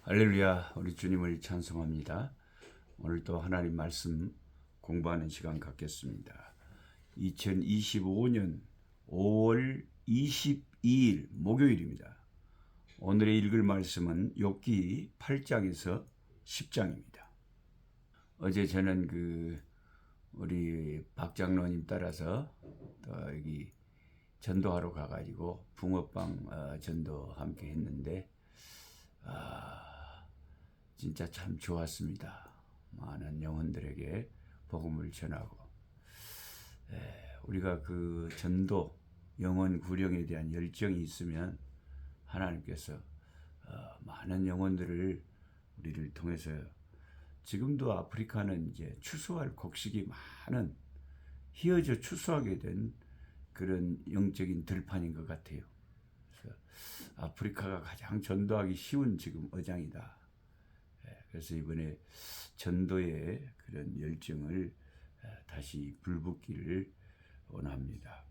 할렐루야, 우리 주님을 찬송합니다. 오늘 또 하나님 말씀 공부하는 시간 갖겠습니다. 2025년 5월 22일 목요일입니다. 오늘의 읽을 말씀은 욥기 8장에서 10장입니다. 어제 저는 우리 박 장로님 따라서 또 여기 전도하러 가가지고 붕어빵 전도 함께 했는데 진짜 참 좋았습니다. 많은 영혼들에게 복음을 전하고 우리가 그 전도 영혼 구령에 대한 열정이 있으면 하나님께서 많은 영혼들을 우리를 통해서 지금도 아프리카는 이제 추수할 곡식이 많은 휘어져 추수하게 된 그런 영적인 들판인 것 같아요. 그래서 아프리카가 가장 전도하기 쉬운 지금 어장이다. 그래서 이번에 전도의 그런 열정을 다시 불붙기를 원합니다.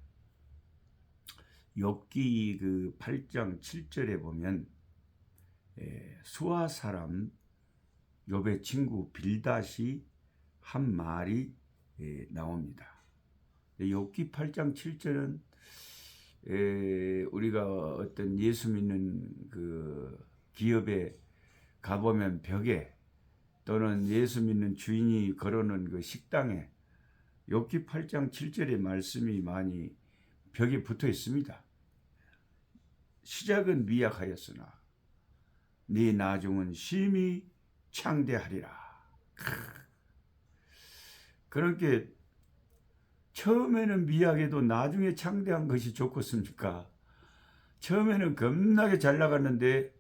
욥기 그 8장 7절에 보면 수아 사람 욥의 친구 빌닷이 한 말이 나옵니다. 욥기 8장 7절은 우리가 어떤 예수 믿는 그 기업에 가보면 벽에 또는 예수 믿는 주인이 걸어놓은 그 식당에 욥기 8장 7절의 말씀이 많이 벽에 붙어 있습니다. 시작은 미약하였으나 네 나중은 심히 창대하리라. 그렇게 처음에는 미약해도 나중에 창대한 것이 좋겠습니까? 처음에는 겁나게 잘 나갔는데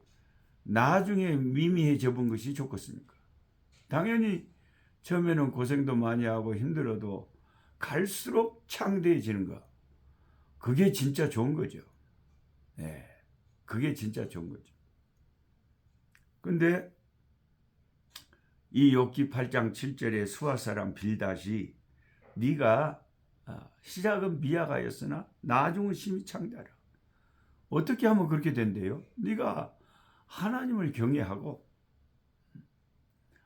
나중에 미미해져 본 것이 좋겠습니까? 당연히 처음에는 고생도 많이 하고 힘들어도 갈수록 창대해지는 거, 그게 진짜 좋은 거죠. 그게 진짜 좋은 거죠. 근데 이 욥기 8장 7절에 수아 사람 빌닷이 네가 시작은 미약하였으나 나중은 심히 창대하라. 어떻게 하면 그렇게 된대요? 네가 하나님을 경외하고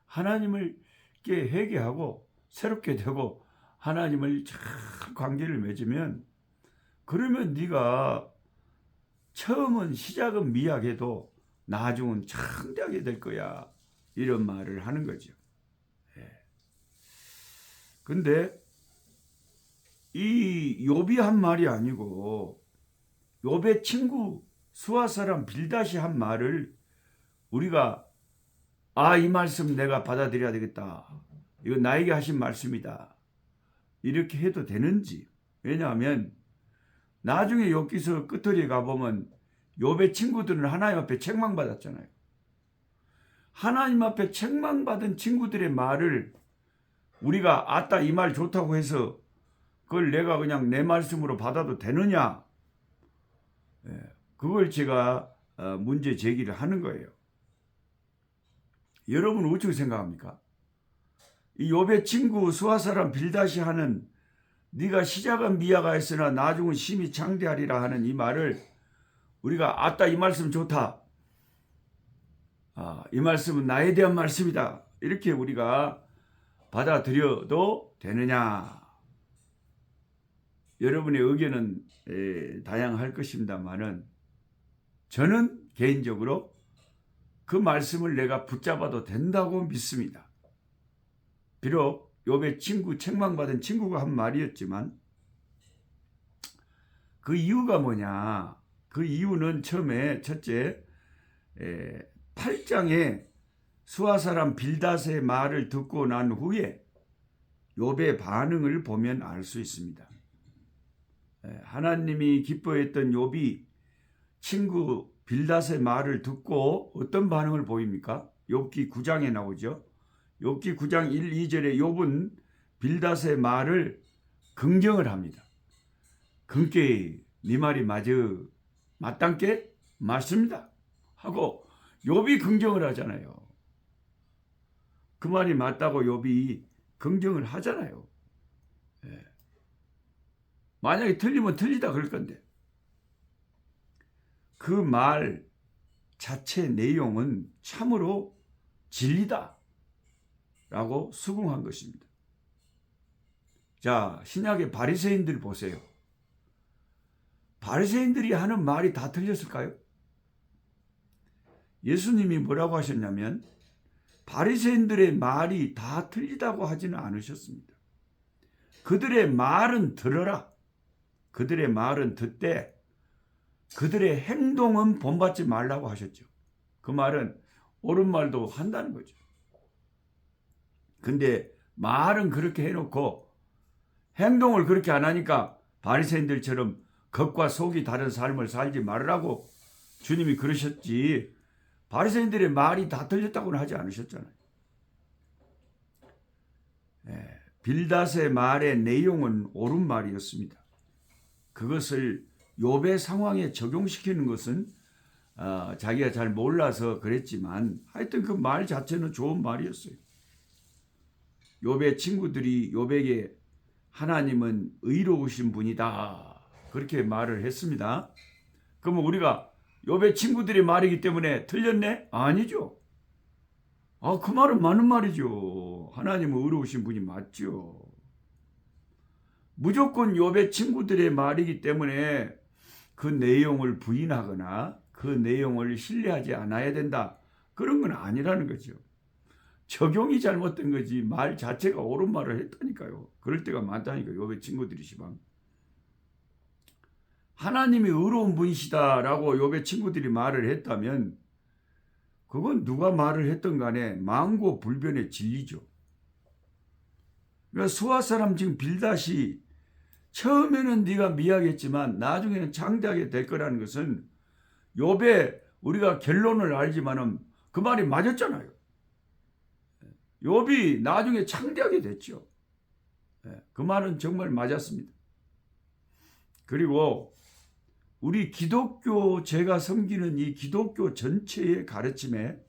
하나님을 회개하고 새롭게 되고 하나님을 잘 관계를 맺으면, 그러면 네가 처음은 시작은 미약해도 나중은 창대하게 될 거야. 이런 말을 하는 거죠. 근데 이 욥이 한 말이 아니고 욥의 친구 수아 사람 빌닷이 한 말을 우리가 이 말씀 내가 받아들여야 되겠다. 이건 나에게 하신 말씀이다. 이렇게 해도 되는지. 왜냐하면 나중에 욥기서 끝터리에 가보면 욥의 친구들은 하나님 앞에 책망받았잖아요. 하나님 앞에 책망받은 친구들의 말을 우리가 아따 이 말 좋다고 해서 그걸 내가 그냥 내 말씀으로 받아도 되느냐? 그걸 제가 문제 제기를 하는 거예요. 여러분은 어떻게 생각합니까? 이 욥의 친구 수아 사람 빌닷이 하는 네가 시작은 미약하였으나 나중은 심히 창대하리라 하는 이 말을 우리가 아따 이 말씀 좋다. 이 말씀은 나에 대한 말씀이다. 이렇게 우리가 받아들여도 되느냐? 여러분의 의견은 다양할 것입니다만은 저는 개인적으로 그 말씀을 내가 붙잡아도 된다고 믿습니다. 비록 욥의 친구, 책망받은 친구가 한 말이었지만 그 이유가 뭐냐? 그 이유는 처음에 첫째 8장에 수아 사람 빌닷의 말을 듣고 난 후에 욥의 반응을 보면 알 수 있습니다. 하나님이 기뻐했던 욥이 친구 빌닷의 말을 듣고 어떤 반응을 보입니까? 욥기 9장에 나오죠. 욥기 9장 1, 2절에 욥은 빌닷의 말을 긍정을 합니다. 긍께 네 말이 맞단께 맞습니다 하고 욥이 긍정을 하잖아요. 그 말이 맞다고 욥이 긍정을 하잖아요. 만약에 틀리면 틀리다 그럴 건데 그 말 자체 내용은 참으로 진리다 라고 수긍한 것입니다. 자, 신약의 바리새인들 보세요. 바리새인들이 하는 말이 다 틀렸을까요? 예수님이 뭐라고 하셨냐면 바리새인들의 말이 다 틀리다고 하지는 않으셨습니다. 그들의 말은 들어라. 그들의 말은 듣되 그들의 행동은 본받지 말라고 하셨죠. 그 말은 옳은 말도 한다는 거죠. 근데 말은 그렇게 해놓고 행동을 그렇게 안 하니까 바리새인들처럼 겉과 속이 다른 삶을 살지 말라고 주님이 그러셨지, 바리새인들의 말이 다 틀렸다고는 하지 않으셨잖아요. 빌닷의 말의 내용은 옳은 말이었습니다. 그것을 욥의 상황에 적용시키는 것은 자기가 잘 몰라서 그랬지만 하여튼 그 말 자체는 좋은 말이었어요. 욥의 친구들이 욥에게 하나님은 의로우신 분이다 그렇게 말을 했습니다. 그러면 우리가 욥의 친구들의 말이기 때문에 틀렸네? 아니죠. 그 말은 맞는 말이죠. 하나님은 의로우신 분이 맞죠. 무조건 욥의 친구들의 말이기 때문에 그 내용을 부인하거나 그 내용을 신뢰하지 않아야 된다, 그런 건 아니라는 거죠. 적용이 잘못된 거지 말 자체가 옳은 말을 했다니까요. 그럴 때가 많다니까. 욥의 친구들이 시방 하나님이 의로운 분이시다라고 욥의 친구들이 말을 했다면 그건 누가 말을 했던 간에 망고불변의 진리죠. 그러니까 수아 사람 지금 빌닷이 처음에는 네가 미약했지만 나중에는 창대하게 될 거라는 것은 욥의 우리가 결론을 알지만은 그 말이 맞았잖아요. 욥이 나중에 창대하게 됐죠. 그 말은 정말 맞았습니다. 그리고 우리 기독교, 제가 섬기는 이 기독교 전체의 가르침에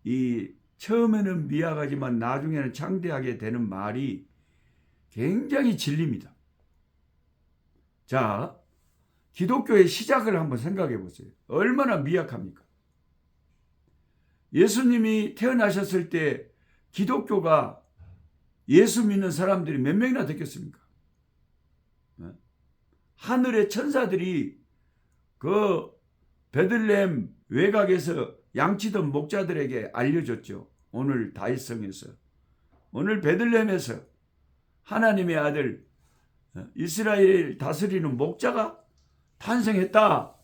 이 처음에는 미약하지만 나중에는 창대하게 되는 말이 굉장히 진리입니다. 자, 기독교의 시작을 한번 생각해 보세요. 얼마나 미약합니까? 예수님이 태어나셨을 때 기독교가 예수 믿는 사람들이 몇 명이나 됐겠습니까? 하늘의 천사들이 그 베들레헴 외곽에서 양치던 목자들에게 알려줬죠. 오늘 다윗성에서, 오늘 베들레헴에서 하나님의 아들 이스라엘 다스리는 목자가 탄생했다.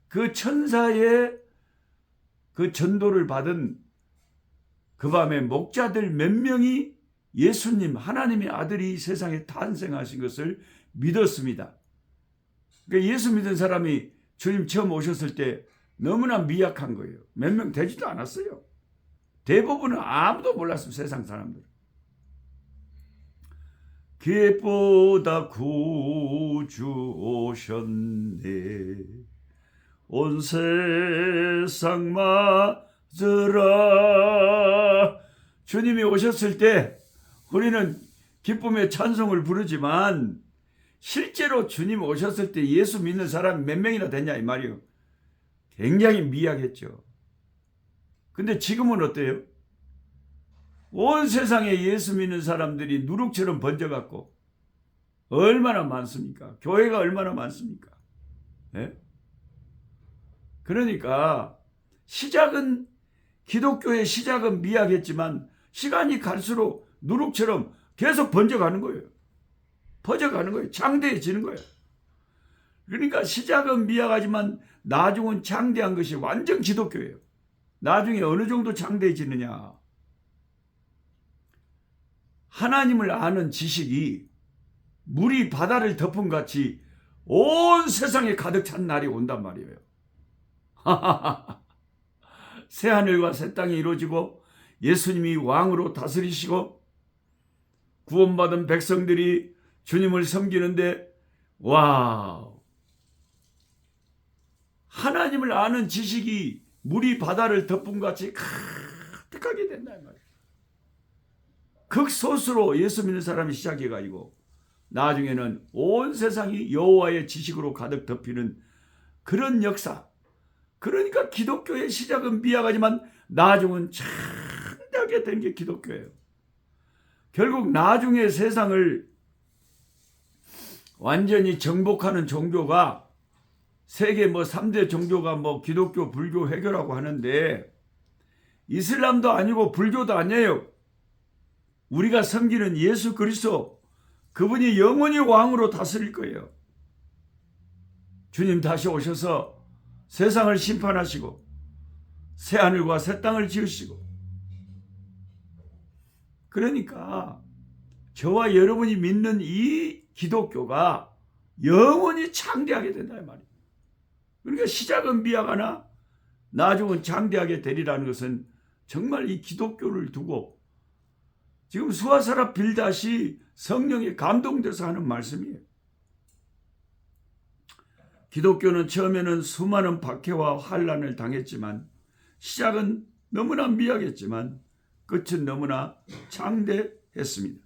그 천사의 그 전도를 받은 그 밤에 목자들 몇 명이 예수님, 하나님의 아들이 세상에 탄생하신 것을 믿었습니다. 그러니까 예수 믿은 사람이 주님 처음 오셨을 때 너무나 미약한 거예요. 몇 명 되지도 않았어요. 대부분은 아무도 몰랐어요. 세상 사람들. 기보다 구주 오셨네, 온 세상 맞으라. 주님이 오셨을 때 우리는 기쁨의 찬송을 부르지만 실제로 주님 오셨을 때 예수 믿는 사람이 몇 명이나 됐냐 이 말이에요. 굉장히 미약했죠. 근데 지금은 어때요? 온 세상에 예수 믿는 사람들이 누룩처럼 번져갖고 얼마나 많습니까? 교회가 얼마나 많습니까? 네? 그러니까 시작은, 기독교의 시작은 미약했지만 시간이 갈수록 누룩처럼 계속 번져가는 거예요. 퍼져가는 거예요. 창대해지는 거예요. 그러니까 시작은 미약하지만 나중은 창대한 것이 완전 기독교예요. 나중에 어느 정도 창대해지느냐. 하나님을 아는 지식이 물이 바다를 덮은 같이 온 세상에 가득 찬 날이 온단 말이에요. 새하늘과 새 땅이 이루어지고 예수님이 왕으로 다스리시고 구원받은 백성들이 주님을 섬기는데, 와우, 하나님을 아는 지식이 물이 바다를 덮은 같이 가득하게 된다 말이에요. 극소수로 예수 믿는 사람이 시작해가지고 나중에는 온 세상이 여호와의 지식으로 가득 덮이는 그런 역사, 그러니까 기독교의 시작은 미약하지만 나중은 창대하게 된 게 기독교예요. 결국 나중에 세상을 완전히 정복하는 종교가 세계 3대 종교가 기독교, 불교, 회교라고 하는데 이슬람도 아니고 불교도 아니에요. 우리가 섬기는 예수 그리스도, 그분이 영원히 왕으로 다스릴 거예요. 주님 다시 오셔서 세상을 심판하시고 새하늘과 새 땅을 지으시고, 그러니까 저와 여러분이 믿는 이 기독교가 영원히 창대하게 된다 이 말이에요. 그러니까 시작은 미약하나 나중은 창대하게 되리라는 것은 정말 이 기독교를 두고 지금 수아사라 빌닷이 성령에 감동돼서 하는 말씀이에요. 기독교는 처음에는 수많은 박해와 환난을 당했지만 시작은 너무나 미약했지만 끝은 너무나 창대했습니다.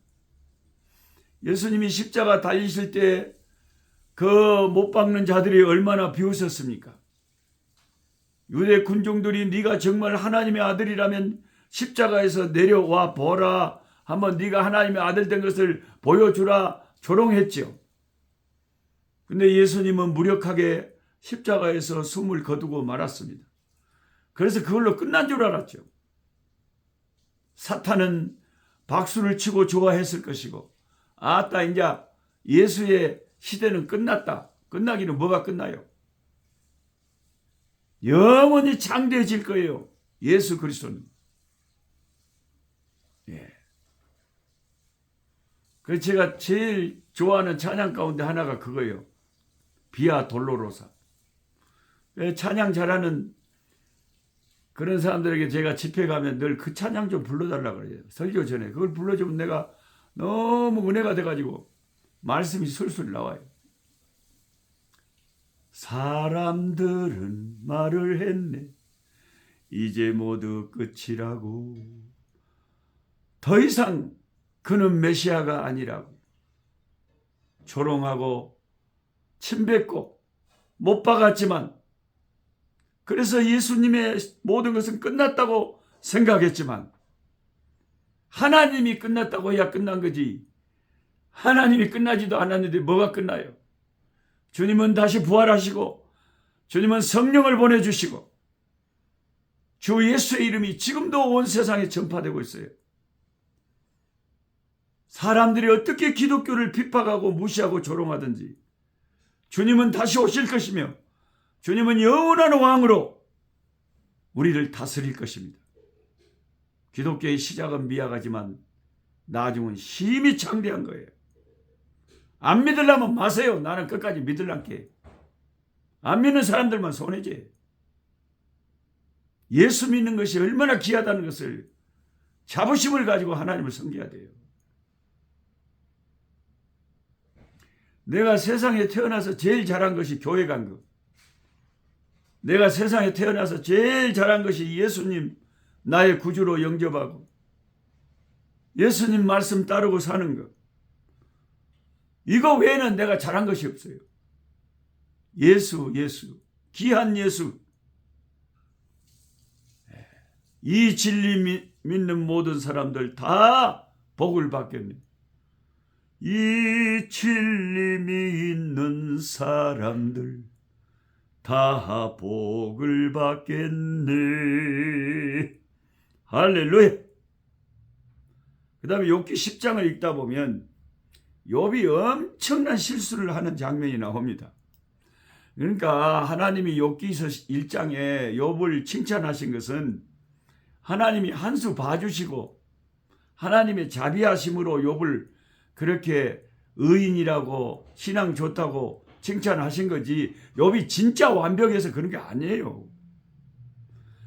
예수님이 십자가 달리실 때 그 못 박는 자들이 얼마나 비웃었습니까? 유대 군중들이 네가 정말 하나님의 아들이라면 십자가에서 내려와 보라, 한번 네가 하나님의 아들 된 것을 보여주라 조롱했죠. 근데 예수님은 무력하게 십자가에서 숨을 거두고 말았습니다. 그래서 그걸로 끝난 줄 알았죠. 사탄은 박수를 치고 좋아했을 것이고, 아따 이제 예수의 시대는 끝났다. 끝나기는 뭐가 끝나요? 영원히 창대해질 거예요. 예수 그리스도는. 예. 그래서 제가 제일 좋아하는 찬양 가운데 하나가 그거예요. 비아 돌로로사. 찬양 잘하는 그런 사람들에게 제가 집회 가면 늘 그 찬양 좀 불러달라고 그래요. 설교 전에. 그걸 불러주면 내가 너무 은혜가 돼가지고 말씀이 술술 나와요. 사람들은 말을 했네. 이제 모두 끝이라고. 더 이상 그는 메시아가 아니라고. 조롱하고 침뱉고 못 박았지만, 그래서 예수님의 모든 것은 끝났다고 생각했지만 하나님이 끝났다고 해야 끝난 거지, 하나님이 끝나지도 않았는데 뭐가 끝나요? 주님은 다시 부활하시고 주님은 성령을 보내주시고 주 예수의 이름이 지금도 온 세상에 전파되고 있어요. 사람들이 어떻게 기독교를 핍박하고 무시하고 조롱하든지 주님은 다시 오실 것이며 주님은 영원한 왕으로 우리를 다스릴 것입니다. 기독교의 시작은 미약하지만 나중은 힘이 창대한 거예요. 안 믿으려면 마세요. 나는 끝까지 믿으려게. 안 믿는 사람들만 손해지. 예수 믿는 것이 얼마나 귀하다는 것을 자부심을 가지고 하나님을 섬겨야 돼요. 내가 세상에 태어나서 제일 잘한 것이 교회 간 것. 내가 세상에 태어나서 제일 잘한 것이 예수님 나의 구주로 영접하고 예수님 말씀 따르고 사는 것. 이거 외에는 내가 잘한 것이 없어요. 예수, 귀한 예수. 이 진리 믿는 모든 사람들 다 복을 받겠네. 이 진리 믿는 사람들 다 복을 받겠네. 할렐루야. 그 다음에 욥기 10장을 읽다 보면 욥이 엄청난 실수를 하는 장면이 나옵니다. 그러니까 하나님이 욥기서 1장에 욥을 칭찬하신 것은 하나님이 한 수 봐주시고 하나님의 자비하심으로 욥을 그렇게 의인이라고 신앙 좋다고 칭찬하신 거지, 욥이 진짜 완벽해서 그런 게 아니에요.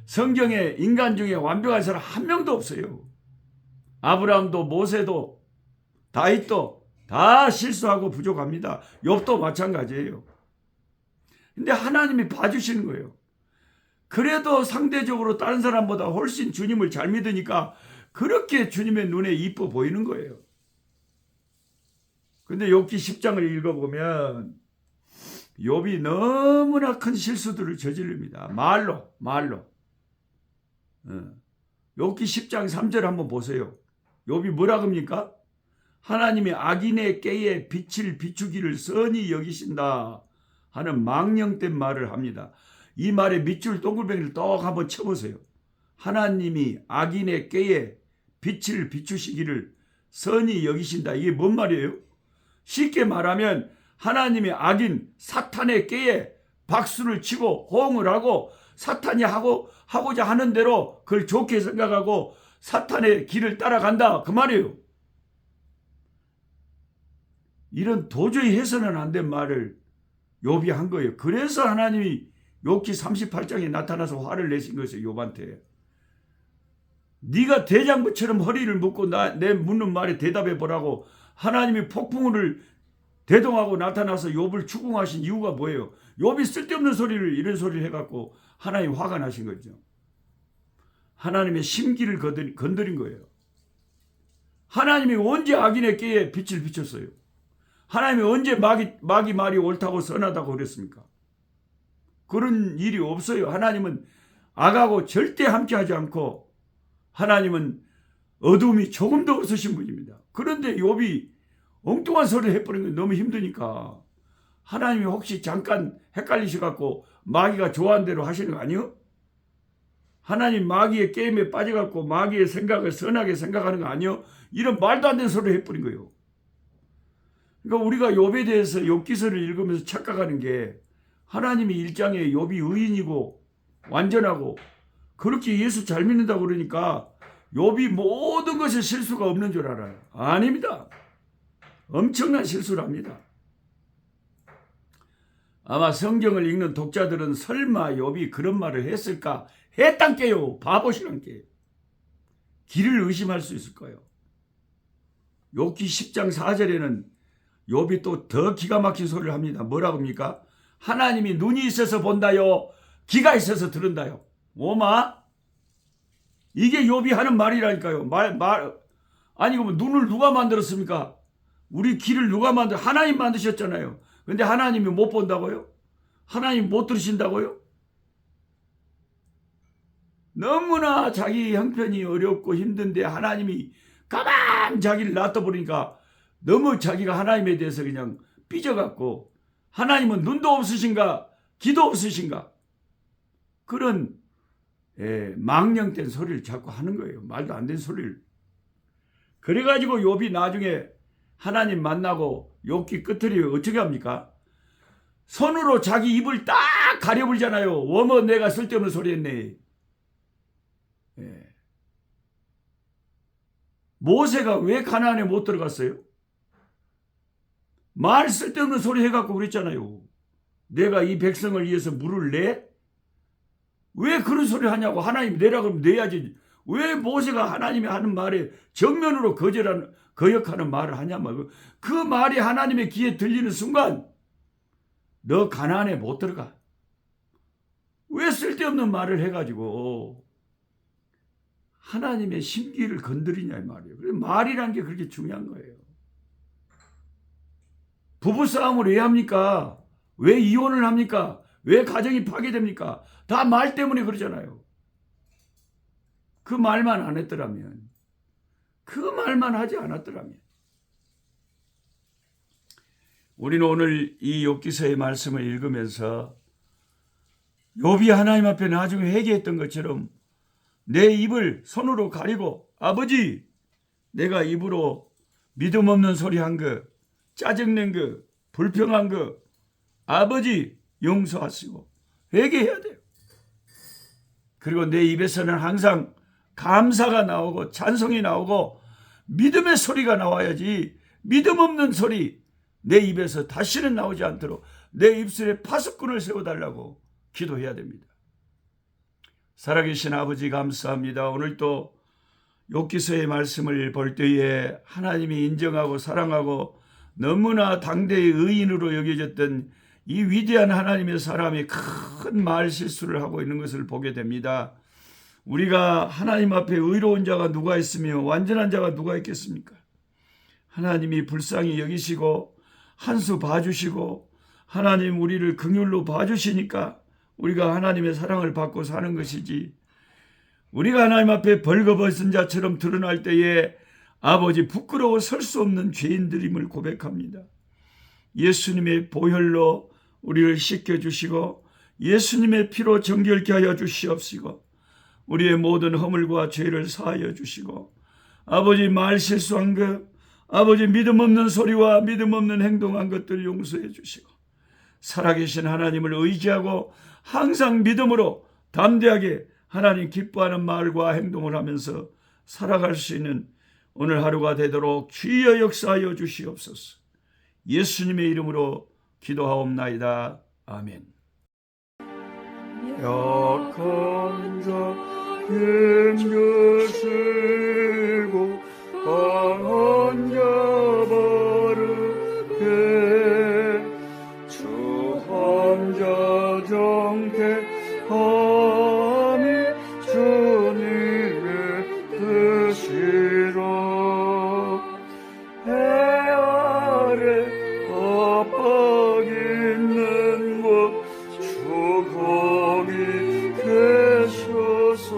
성경에 인간 중에 완벽한 사람 한 명도 없어요. 아브라함도 모세도 다윗도 다 실수하고 부족합니다. 욥도 마찬가지예요. 근데 하나님이 봐주시는 거예요. 그래도 상대적으로 다른 사람보다 훨씬 주님을 잘 믿으니까 그렇게 주님의 눈에 이뻐 보이는 거예요. 근데 욥기 10장을 읽어보면 욥이 너무나 큰 실수들을 저지릅니다. 말로. 욥기 10장 3절 한번 보세요. 욥이 뭐라 합니까? 하나님이 악인의 깨에 빛을 비추기를 선히 여기신다 하는 망령된 말을 합니다. 이 말에 밑줄 동글뱅이를 떡 한번 쳐보세요. 하나님이 악인의 깨에 빛을 비추시기를 선히 여기신다. 이게 뭔 말이에요? 쉽게 말하면 하나님이 악인 사탄의 깨에 박수를 치고 호응을 하고 사탄이 하고자 하는 대로 그걸 좋게 생각하고 사탄의 길을 따라간다. 그 말이에요. 이런 도저히 해서는 안 된 말을 욥이 한 거예요. 그래서 하나님이 욥기 38장에 나타나서 화를 내신 것이에요. 욥한테. 네가 대장부처럼 허리를 묶고 내 묻는 말에 대답해 보라고 하나님이 폭풍우를 대동하고 나타나서 욥을 추궁하신 이유가 뭐예요? 욥이 쓸데없는 소리를 이런 소리를 해갖고 하나님 화가 나신 거죠. 하나님의 심기를 건드린 거예요. 하나님이 언제 악인의 깨에 빛을 비췄어요? 하나님이 언제 마귀 말이 옳다고 선하다고 그랬습니까? 그런 일이 없어요. 하나님은 악하고 절대 함께하지 않고 하나님은 어둠이 조금도 없으신 분입니다. 그런데 욥이 엉뚱한 소리를 해버린 건 너무 힘드니까 하나님이 혹시 잠깐 헷갈리셔갖고 마귀가 좋아하는 대로 하시는 거 아니요? 하나님 마귀의 게임에 빠져갖고 마귀의 생각을 선하게 생각하는 거 아니요? 이런 말도 안 되는 소리를 해버린 거예요. 그러니까 우리가 욥에 대해서 욥기서를 읽으면서 착각하는 게 하나님이 1장에 욥이 의인이고 완전하고 그렇게 예수 잘 믿는다고 그러니까 욥이 모든 것에 실수가 없는 줄 알아요. 아닙니다. 엄청난 실수를 합니다. 아마 성경을 읽는 독자들은 설마 욥이 그런 말을 했을까? 했단께요. 바보시란께. 길을 의심할 수 있을 거예요. 욥기 10장 4절에는 욥이 또 더 기가 막힌 소리를 합니다. 뭐라고 합니까? 하나님이 눈이 있어서 본다요. 귀가 있어서 들은다요. 오마? 이게 욥이 하는 말이라니까요. 아니 그럼 눈을 누가 만들었습니까? 우리 귀를 누가 하나님 만드셨잖아요. 근데 하나님이 못 본다고요? 하나님 못 들으신다고요? 너무나 자기 형편이 어렵고 힘든데 하나님이 가만 자기를 놔둬버리니까 너무 자기가 하나님에 대해서 그냥 삐져갖고 하나님은 눈도 없으신가 귀도 없으신가 그런 망령된 소리를 자꾸 하는 거예요. 말도 안 되는 소리를. 그래가지고 욥이 나중에 하나님 만나고 욥기 끝을 어떻게 합니까? 손으로 자기 입을 딱 가려불잖아요. 어머 내가 쓸데없는 소리 했네. 모세가 왜 가나안에 못 들어갔어요? 말 쓸데없는 소리 해갖고 그랬잖아요. 내가 이 백성을 위해서 물을 내? 왜 그런 소리 하냐고. 하나님 내라 그러면 내야지. 왜 모세가 하나님이 하는 말에 정면으로 거역하는 말을 하냐면 그 말이 하나님의 귀에 들리는 순간 너 가나안에 못 들어가. 왜 쓸데없는 말을 해가지고 하나님의 심기를 건드리냐 이 말이에요. 그래서 말이란 게 그렇게 중요한 거예요. 부부싸움을 왜 합니까? 왜 이혼을 합니까? 왜 가정이 파괴됩니까? 다 말 때문에 그러잖아요. 그 말만 안 했더라면, 그 말만 하지 않았더라면. 우리는 오늘 이 욥기서의 말씀을 읽으면서 욥이 하나님 앞에 나중에 회개했던 것처럼 내 입을 손으로 가리고 아버지 내가 입으로 믿음 없는 소리 한 거, 짜증낸 거, 불평한 거 아버지 용서하시고 회개해야 돼요. 그리고 내 입에서는 항상 감사가 나오고 찬송이 나오고 믿음의 소리가 나와야지 믿음 없는 소리 내 입에서 다시는 나오지 않도록 내 입술에 파수꾼을 세워달라고 기도해야 됩니다. 살아계신 아버지 감사합니다. 오늘 또 욥기서의 말씀을 볼 때에 하나님이 인정하고 사랑하고 너무나 당대의 의인으로 여겨졌던 이 위대한 하나님의 사람이 큰 말 실수를 하고 있는 것을 보게 됩니다. 우리가 하나님 앞에 의로운 자가 누가 있으며 완전한 자가 누가 있겠습니까? 하나님이 불쌍히 여기시고 한 수 봐주시고 하나님 우리를 긍휼로 봐주시니까 우리가 하나님의 사랑을 받고 사는 것이지, 우리가 하나님 앞에 벌거벗은 자처럼 드러날 때에 아버지 부끄러워 설 수 없는 죄인들임을 고백합니다. 예수님의 보혈로 우리를 씻겨주시고 예수님의 피로 정결케 하여 주시옵시고 우리의 모든 허물과 죄를 사하여 주시고 아버지 말 실수한 것, 아버지 믿음 없는 소리와 믿음 없는 행동한 것들 용서해 주시고 살아계신 하나님을 의지하고 항상 믿음으로 담대하게 하나님 기뻐하는 말과 행동을 하면서 살아갈 수 있는 오늘 하루가 되도록 주여 역사하여 주시옵소서. 예수님의 이름으로 기도하옵나이다. 아멘. 약한 자 힘주시고 강한 자 바르게 주한 자 정케함이 주님의 뜻이라. 해 아래 압박 있는 곳 주 거기 계셔서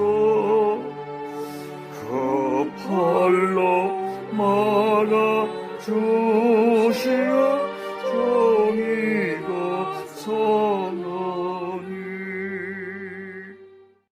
그 팔로 막아 주시옵소서.